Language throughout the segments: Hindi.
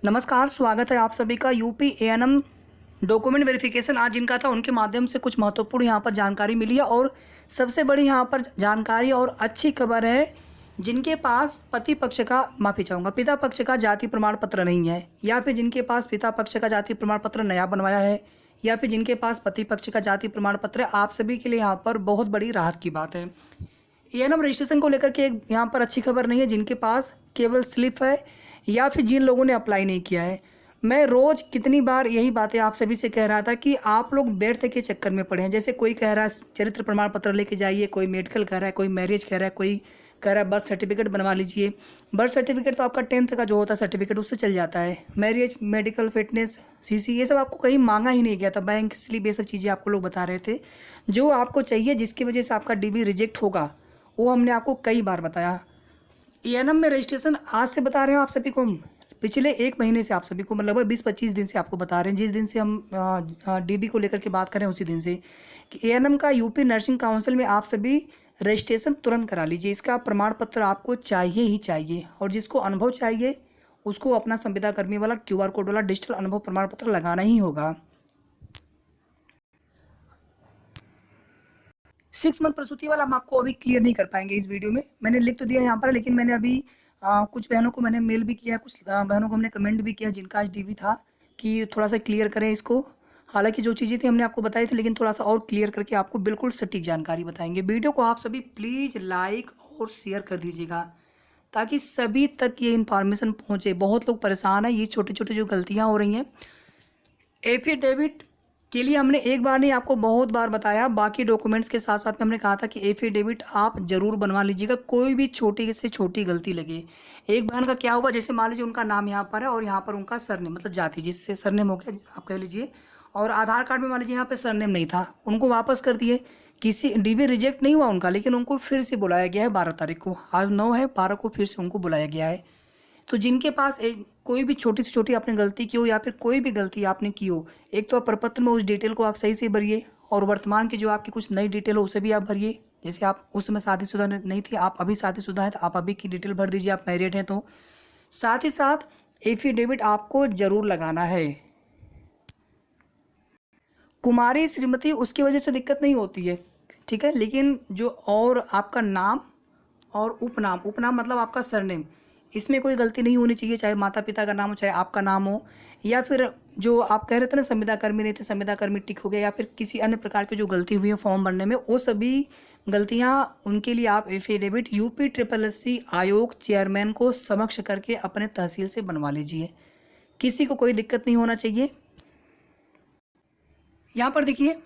नमस्कार, स्वागत है आप सभी का यूपी एएनएम डॉक्यूमेंट वेरिफिकेशन आज जिनका था उनके माध्यम से कुछ महत्वपूर्ण यहाँ पर जानकारी मिली है। और सबसे बड़ी यहाँ पर जानकारी और अच्छी खबर है, जिनके पास पिता पक्ष का जाति प्रमाण पत्र नहीं है, या फिर जिनके पास पिता पक्ष का जाति प्रमाण पत्र नया बनवाया है, या फिर जिनके पास पति पक्ष का जाति प्रमाण पत्र है, आप सभी के लिए यहाँ पर बहुत बड़ी राहत की बात है। एएनएम रजिस्ट्रेशन को लेकर के एक यहाँ पर अच्छी खबर नहीं है, जिनके पास केवल स्लिप है या फिर जिन लोगों ने अप्लाई नहीं किया है। मैं रोज़ कितनी बार यही बातें आप सभी से कह रहा था कि आप लोग व्यर्थ के चक्कर में पड़े हैं। जैसे कोई कह रहा है चरित्र प्रमाण पत्र लेके जाइए, कोई मेडिकल कह रहा है, कोई मैरिज कह रहा है, कोई कह रहा है बर्थ सर्टिफिकेट बनवा लीजिए। बर्थ सर्टिफिकेट तो आपका 10th का जो होता है सर्टिफिकेट उससे चल जाता है। मैरिज, मेडिकल, फिटनेस, सीसी, ये सब आपको कहीं मांगा ही नहीं गया था बैंक, इसलिए ये सब चीज़ें आपको लोग बता रहे थे। जो आपको चाहिए, जिसकी वजह से आपका डीबी रिजेक्ट होगा, वो हमने आपको कई बार बताया। एएनएम में रजिस्ट्रेशन आज से बता रहे हैं आप सभी को, पिछले 1 महीने से आप सभी को, मतलब 20-25 दिन से आपको बता रहे हैं, जिस दिन से हम डीबी को लेकर के बात करें उसी दिन से, कि एएनएम का यूपी नर्सिंग काउंसिल में आप सभी रजिस्ट्रेशन तुरंत करा लीजिए। इसका प्रमाण पत्र आपको चाहिए ही चाहिए। और जिसको अनुभव चाहिए उसको अपना संविदा कर्मी वाला QR कोड वाला डिजिटल अनुभव प्रमाण पत्र लगाना ही होगा। 6 मंथ प्रसूति वाला हम आपको अभी क्लियर नहीं कर पाएंगे इस वीडियो में। मैंने लिख तो दिया यहाँ पर, लेकिन मैंने अभी कुछ बहनों को मैंने मेल भी किया, कुछ बहनों को हमने कमेंट भी किया जिनका आज डीबी था, कि थोड़ा सा क्लियर करें इसको। हालांकि जो चीज़ें थी हमने आपको बताई थी, लेकिन थोड़ा सा और क्लियर करके आपको बिल्कुल सटीक जानकारी बताएंगे। वीडियो को आप सभी प्लीज़ लाइक और शेयर कर दीजिएगा, ताकि सभी तक ये इन्फॉर्मेशन पहुँचे। बहुत लोग परेशान हैं, ये छोटी छोटी जो गलतियाँ हो रही हैं। एफिडेविट के लिए हमने एक बार नहीं, आपको बहुत बार बताया। बाकी डॉक्यूमेंट्स के साथ साथ में हमने कहा था कि एफिडेविट आप ज़रूर बनवा लीजिएगा, कोई भी छोटी से छोटी गलती लगे। एक बहन का क्या हुआ, जैसे मान लीजिए उनका नाम यहाँ पर है और यहाँ पर उनका सरनेम, मतलब जाति, जिससे सरनेम हो गया आप कह लीजिए, और आधार कार्ड में मान लीजिए यहाँ पर सरनेम नहीं था, उनको वापस कर दिए। किसी डीबी रिजेक्ट नहीं हुआ उनका, लेकिन उनको फिर से बुलाया गया है 12 तारीख को। आज 9 है, 12 को फिर से उनको बुलाया गया है। तो जिनके पास कोई भी छोटी से छोटी आपने गलती की हो, या फिर कोई भी गलती आपने की हो, एक तो आप प्रपत्र में उस डिटेल को आप सही से भरिए, और वर्तमान की जो आपकी कुछ नई डिटेल हो उसे भी आप भरिए। जैसे आप उस समय शादीशुदा नहीं थी, आप अभी शादीशुदा हैं, तो आप अभी की डिटेल भर दीजिए, आप मैरिड हैं तो। साथ ही साथ एफिडेविट आपको ज़रूर लगाना है। कुमारी श्रीमती, उसकी वजह से दिक्कत नहीं होती है, ठीक है, लेकिन जो और आपका नाम और उपनाम, उपनाम मतलब आपका सरनेम, इसमें कोई गलती नहीं होनी चाहिए। चाहे माता पिता का नाम हो, चाहे आपका नाम हो, या फिर जो आप कह रहे थे ना संविदा कर्मी नहीं थे, संविदा कर्मी टिक हो गया, या फिर किसी अन्य प्रकार की जो गलती हुई है फॉर्म भरने में, वो सभी गलतियां, उनके लिए आप एफिडेविट यूपी SSSC आयोग चेयरमैन को समक्ष करके अपने तहसील से बनवा लीजिए। किसी को कोई दिक्कत नहीं होना चाहिए। यहाँ पर देखिए,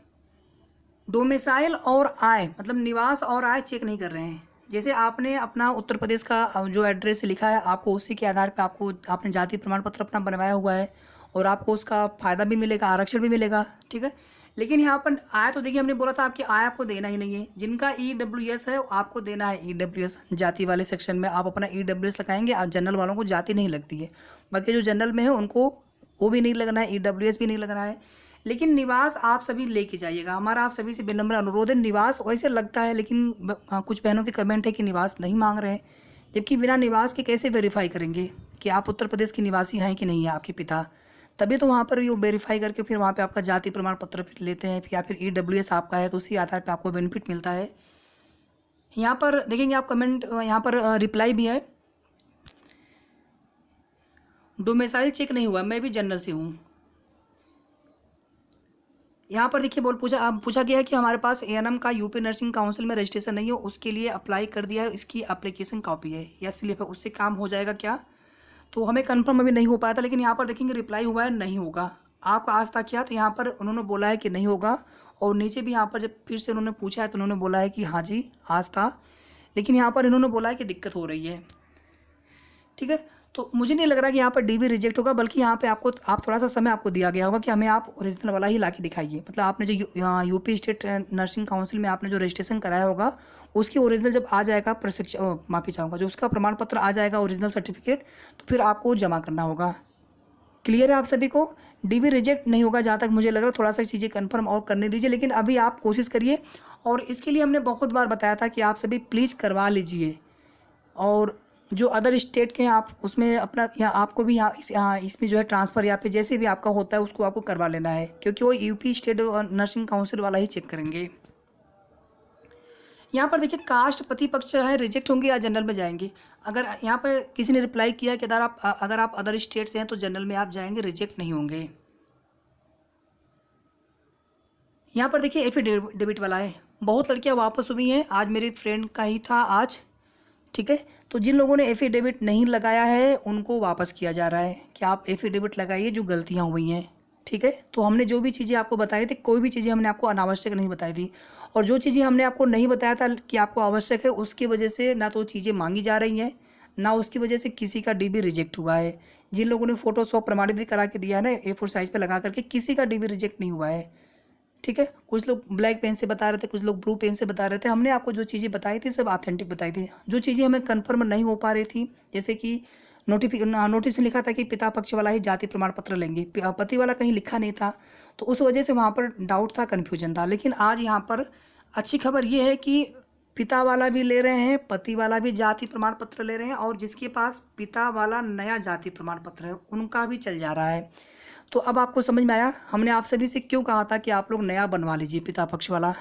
डोमिसाइल और आय, मतलब निवास और आय चेक नहीं कर रहे हैं। जैसे आपने अपना उत्तर प्रदेश का जो एड्रेस लिखा है, आपको उसी के आधार पे आपने जाति प्रमाण पत्र अपना बनवाया हुआ है, और आपको उसका फ़ायदा भी मिलेगा, आरक्षण भी मिलेगा, ठीक है। लेकिन यहाँ पर आय तो देखिए, हमने बोला था आपकी आय आपको देना ही नहीं है। जिनका EWS है आपको देना है EWS। जाति वाले सेक्शन में आप अपना EWS लगाएंगे। आप जनरल वालों को जाति नहीं लगती है, बाकी जो जनरल में है उनको वो भी नहीं लगना है, EWS भी नहीं लगना है। लेकिन निवास आप सभी लेके जाइएगा। हमारा आप सभी से विनम्र अनुरोध है। निवास वैसे लगता है, लेकिन कुछ बहनों के कमेंट है कि निवास नहीं मांग रहे हैं, जबकि बिना निवास के कैसे वेरीफाई करेंगे कि आप उत्तर प्रदेश के निवासी हैं कि नहीं है आपके पिता। तभी तो वहाँ पर ये वेरीफाई करके फिर वहाँ पे आपका जाति प्रमाण पत्र फिर लेते हैं, या फिर EWS आपका है तो उसी आधार पर आपको बेनिफिट मिलता है। यहाँ पर देखेंगे आप कमेंट, यहाँ पर रिप्लाई भी है, डोमिसाइल चेक नहीं हुआ, मैं भी जनरल से हूँ। यहाँ पर देखिए पूछा गया है कि हमारे पास एएनएम का यूपी नर्सिंग काउंसिल में रजिस्ट्रेशन नहीं हो, उसके लिए अप्लाई कर दिया है, इसकी एप्लीकेशन कॉपी है या स्लिप है, उससे काम हो जाएगा क्या? तो हमें कंफर्म अभी नहीं हो पाया था, लेकिन यहाँ पर देखेंगे रिप्लाई हुआ है, नहीं होगा। आपका आज तक क्या, तो यहाँ पर उन्होंने बोला है कि नहीं होगा। और नीचे भी यहाँ पर जब फिर से उन्होंने पूछा है तो उन्होंने बोला है कि हाँ जी आज था, लेकिन यहाँ पर इन्होंने बोला है कि दिक्कत हो रही है, ठीक है। तो मुझे नहीं लग रहा कि यहाँ पर डीबी रिजेक्ट होगा, बल्कि यहाँ पे आप थोड़ा सा समय आपको दिया गया होगा कि हमें आप ओरिजिनल वाला ही ला के दिखाइए। मतलब आपने जो यूपी स्टेट नर्सिंग काउंसिल में आपने जो रजिस्ट्रेशन कराया होगा, उसकी ओरिजिनल जब आ जाएगा माफ़ी चाहूँगा, जो उसका प्रमाण पत्र आ जाएगा ओरिजिनल सर्टिफिकेट, तो फिर आपको जमा करना होगा। क्लियर है आप सभी को? डीबी रिजेक्ट नहीं होगा जहाँ तक मुझे लग रहा है। थोड़ा सा चीज़ें कंफर्म और करने दीजिए, लेकिन अभी आप कोशिश करिए। और इसके लिए हमने बहुत बार बताया था कि आप सभी प्लीज़ करवा लीजिए। और जो अदर स्टेट के हैं आप उसमें अपना यहाँ आपको भी यहाँ इसमें जो है ट्रांसफ़र या फिर जैसे भी आपका होता है उसको आपको करवा लेना है, क्योंकि वो यूपी स्टेट नर्सिंग काउंसिल वाला ही चेक करेंगे। यहाँ पर देखिए कास्ट पति पक्ष है रिजेक्ट होंगे या जनरल में जाएंगे। अगर यहाँ पर किसी ने रिप्लाई किया कि अगर आप अदर स्टेट से हैं तो जनरल में आप जाएंगे, रिजेक्ट नहीं होंगे। यहाँ पर देखिए एफिडेविट वाला है, बहुत लड़कियाँ वापस हुई हैं, आज मेरी फ्रेंड का ही था आज, ठीक है। तो जिन लोगों ने एफिडेविट नहीं लगाया है उनको वापस किया जा रहा है कि आप एफिडेविट लगाइए जो गलतियाँ हुई हैं, ठीक है। तो हमने जो भी चीज़ें आपको बताई थी, कोई भी चीज़ें हमने आपको अनावश्यक नहीं बताई थी, और जो चीज़ें हमने आपको नहीं बताया था कि आपको आवश्यक है, उसकी वजह से ना तो चीज़ें मांगी जा रही हैं, ना उसकी वजह से किसी का डीबी रिजेक्ट हुआ है। जिन लोगों ने फोटोशॉप प्रमाणित भी करा के दिया है ना A4 साइज़ पे लगा करके, किसी का डीबी रिजेक्ट नहीं हुआ है, ठीक है। कुछ लोग ब्लैक पेन से बता रहे थे, कुछ लोग ब्लू पेन से बता रहे थे। हमने आपको जो चीज़ें बताई थी सब ऑथेंटिक बताई थी। जो चीज़ें हमें कन्फर्म नहीं हो पा रही थी, जैसे कि नोटिस में लिखा था कि पिता पक्ष वाला ही जाति प्रमाण पत्र लेंगे, पति वाला कहीं लिखा नहीं था, तो उस वजह से वहाँ पर डाउट था, कन्फ्यूजन था। लेकिन आज यहाँ पर अच्छी खबर ये है कि पिता वाला भी ले रहे हैं, पति वाला भी जाति प्रमाण पत्र ले रहे हैं, और जिसके पास पिता वाला नया जाति प्रमाण पत्र है उनका भी चल जा रहा है। तो अब आपको समझ में आया हमने आप सभी से क्यों कहा था कि आप लोग नया बनवा लीजिए पिता पक्ष वाला,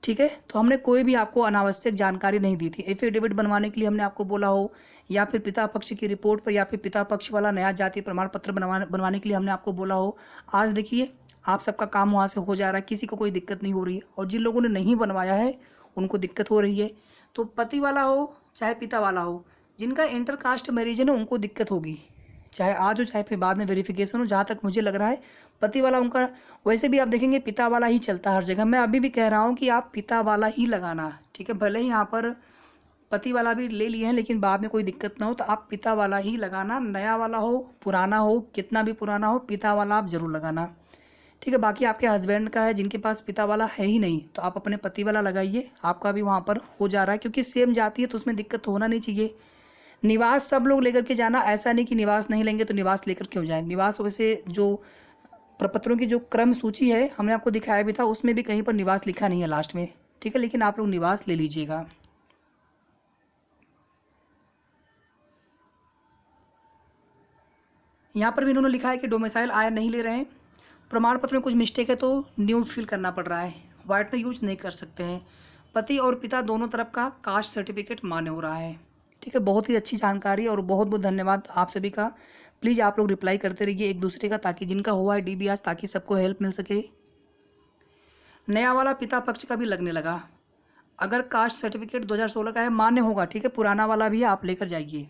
ठीक है। तो हमने कोई भी आपको अनावश्यक जानकारी नहीं दी थी। एफिडेविट बनवाने के लिए हमने आपको बोला हो, या फिर पिता पक्ष की रिपोर्ट पर, या फिर पिता पक्ष वाला नया जाति प्रमाण पत्र बनवाने के लिए हमने आपको बोला हो। आज देखिए आप सबका काम वहाँ से हो जा रहा है, किसी को कोई दिक्कत नहीं हो रही है, और जिन लोगों ने नहीं बनवाया है उनको दिक्कत हो रही है। तो पति वाला हो चाहे पिता वाला हो, जिनका इंटर कास्ट मैरिज है ना उनको दिक्कत होगी, चाहे आज हो चाहे फिर बाद में वेरिफिकेशन हो। जहाँ तक मुझे लग रहा है पति वाला उनका, वैसे भी आप देखेंगे पिता वाला ही चलता है हर जगह। मैं अभी भी कह रहा हूँ कि आप पिता वाला ही लगाना, ठीक है। भले ही यहाँ पर पति वाला भी ले लिए हैं, लेकिन बाद में कोई दिक्कत ना हो तो आप पिता वाला ही लगाना। नया वाला हो पुराना हो, कितना भी पुराना हो, पिता वाला आप ज़रूर लगाना, ठीक है। बाकी आपके हस्बैंड का है, जिनके पास पिता वाला है ही नहीं, तो आप अपने पति वाला लगाइए, आपका भी वहाँ पर हो जा रहा है, क्योंकि सेम जाती है तो उसमें दिक्कत होना नहीं चाहिए। निवास सब लोग लेकर के जाना, ऐसा नहीं कि निवास नहीं लेंगे तो निवास लेकर क्यों जाएं। निवास वैसे जो प्रपत्रों की जो क्रम सूची है हमने आपको दिखाया भी था, उसमें भी कहीं पर निवास लिखा नहीं है लास्ट में, ठीक है। लेकिन आप लोग निवास ले लीजिएगा। यहाँ पर भी इन्होंने लिखा है कि डोमिसाइल आया नहीं ले रहे हैं, प्रमाण पत्र में कुछ मिस्टेक है तो न्यू फिल करना पड़ रहा है, व्हाइटनर यूज नहीं कर सकते हैं। पति और पिता दोनों तरफ का कास्ट सर्टिफिकेट मान्य हो रहा है, ठीक है। बहुत ही अच्छी जानकारी और बहुत बहुत धन्यवाद आप सभी का। प्लीज़ आप लोग रिप्लाई करते रहिए एक दूसरे का, ताकि जिनका हुआ है डीबी आज, ताकि सबको हेल्प मिल सके। नया वाला पिता पक्ष का भी लगने लगा, अगर कास्ट सर्टिफिकेट 2016 का है मान्य होगा, ठीक है। पुराना वाला भी आप लेकर जाइए।